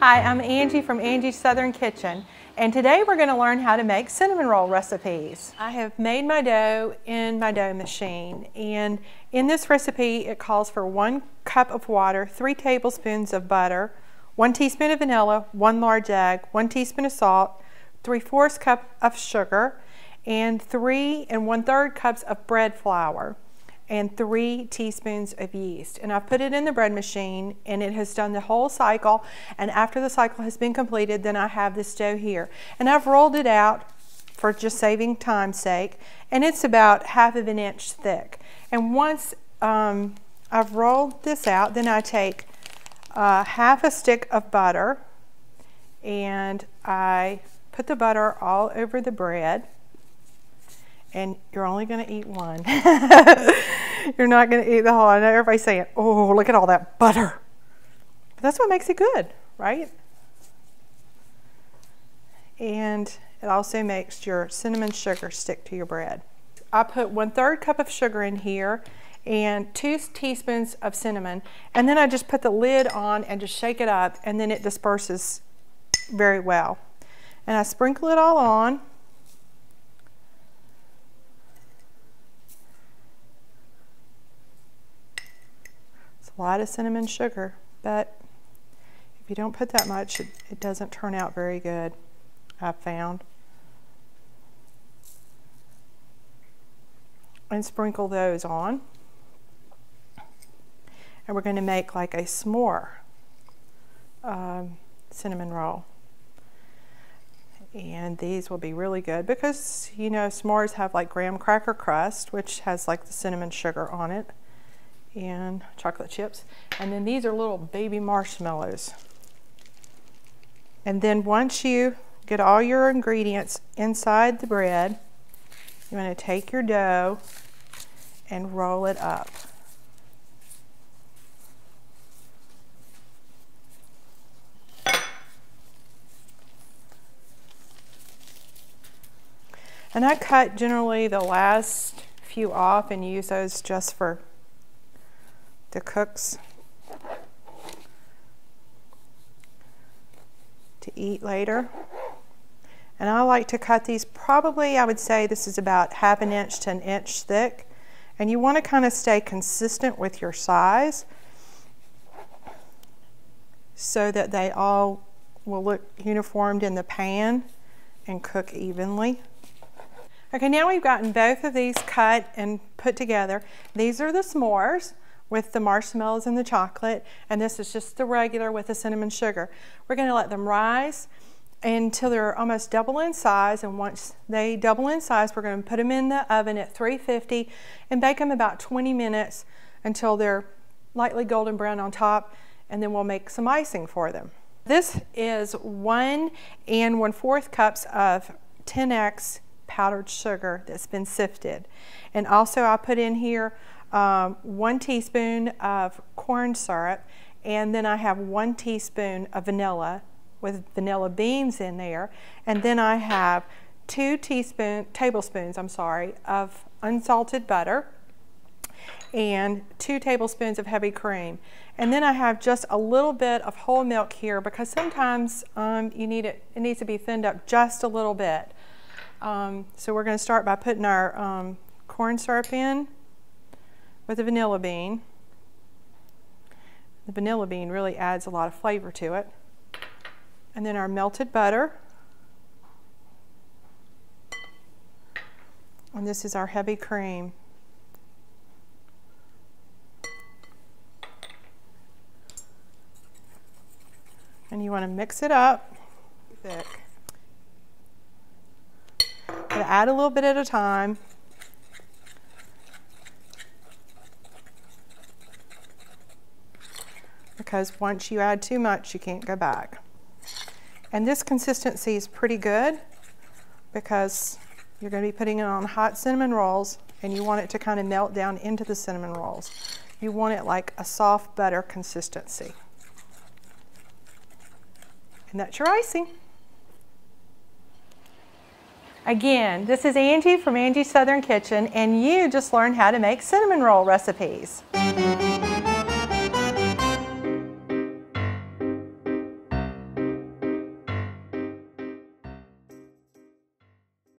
Hi, I'm Angie from Angie's Southern Kitchen, and today we're going to learn how to make cinnamon roll recipes. I have made my dough in my dough machine, and in this recipe it calls for 1 cup of water, 3 tablespoons of butter, 1 teaspoon of vanilla, 1 large egg, 1 teaspoon of salt, 3/4 cup of sugar, and 3 1/3 cups of bread flour, and 3 teaspoons of yeast. And I've put it in the bread machine and it has done the whole cycle, and after the cycle has been completed, then I have this dough here. And I've rolled it out for just saving time's sake, and it's about 1/2 inch thick. And once I've rolled this out, then I take 1/2 stick of butter and I put the butter all over the bread. And you're only going to eat one. You're not going to eat the whole. I know everybody's saying, oh, look at all that butter. But that's what makes it good, right? And it also makes your cinnamon sugar stick to your bread. I put 1/3 cup of sugar in here and 2 teaspoons of cinnamon. And then I just put the lid on and just shake it up, and then it disperses very well. And I sprinkle it all on. A lot of cinnamon sugar, but if you don't put that much, it doesn't turn out very good, I've found. And sprinkle those on. And we're going to make like a s'more cinnamon roll. And these will be really good because, you know, s'mores have like graham cracker crust, which has like the cinnamon sugar on it, and chocolate chips, and then these are little baby marshmallows. And then once you get all your ingredients inside the bread, you want to take your dough and roll it up. And I cut generally the last few off and use those just for the cooks to eat later. And I like to cut these probably, I would say this is about 1/2 inch to 1 inch thick, and you want to kind of stay consistent with your size so that they all will look uniformed in the pan and cook evenly. Okay, now we've gotten both of these cut and put together. These are the s'mores with the marshmallows and the chocolate, and this is just the regular with the cinnamon sugar. We're going to let them rise until they're almost double in size, and once they double in size, we're going to put them in the oven at 350 and bake them about 20 minutes until they're lightly golden brown on top, and then we'll make some icing for them. This is 1 1/4 cups of 10X powdered sugar that's been sifted. And also I put in here 1 teaspoon of corn syrup, and then I have 1 teaspoon of vanilla with vanilla beans in there, and then I have 2 tablespoons of unsalted butter and 2 tablespoons of heavy cream. And then I have just a little bit of whole milk here because sometimes it needs to be thinned up just a little bit. So we're going to start by putting our corn syrup in with the vanilla bean. The vanilla bean really adds a lot of flavor to it. And then our melted butter. And this is our heavy cream. And you want to mix it up thick. And add a little bit at a time. Because once you add too much, you can't go back. And this consistency is pretty good because you're going to be putting it on hot cinnamon rolls, and you want it to kind of melt down into the cinnamon rolls. You want it like a soft butter consistency. And that's your icing. Again, this is Angie from Angie's Southern Kitchen, and you just learned how to make cinnamon roll recipes.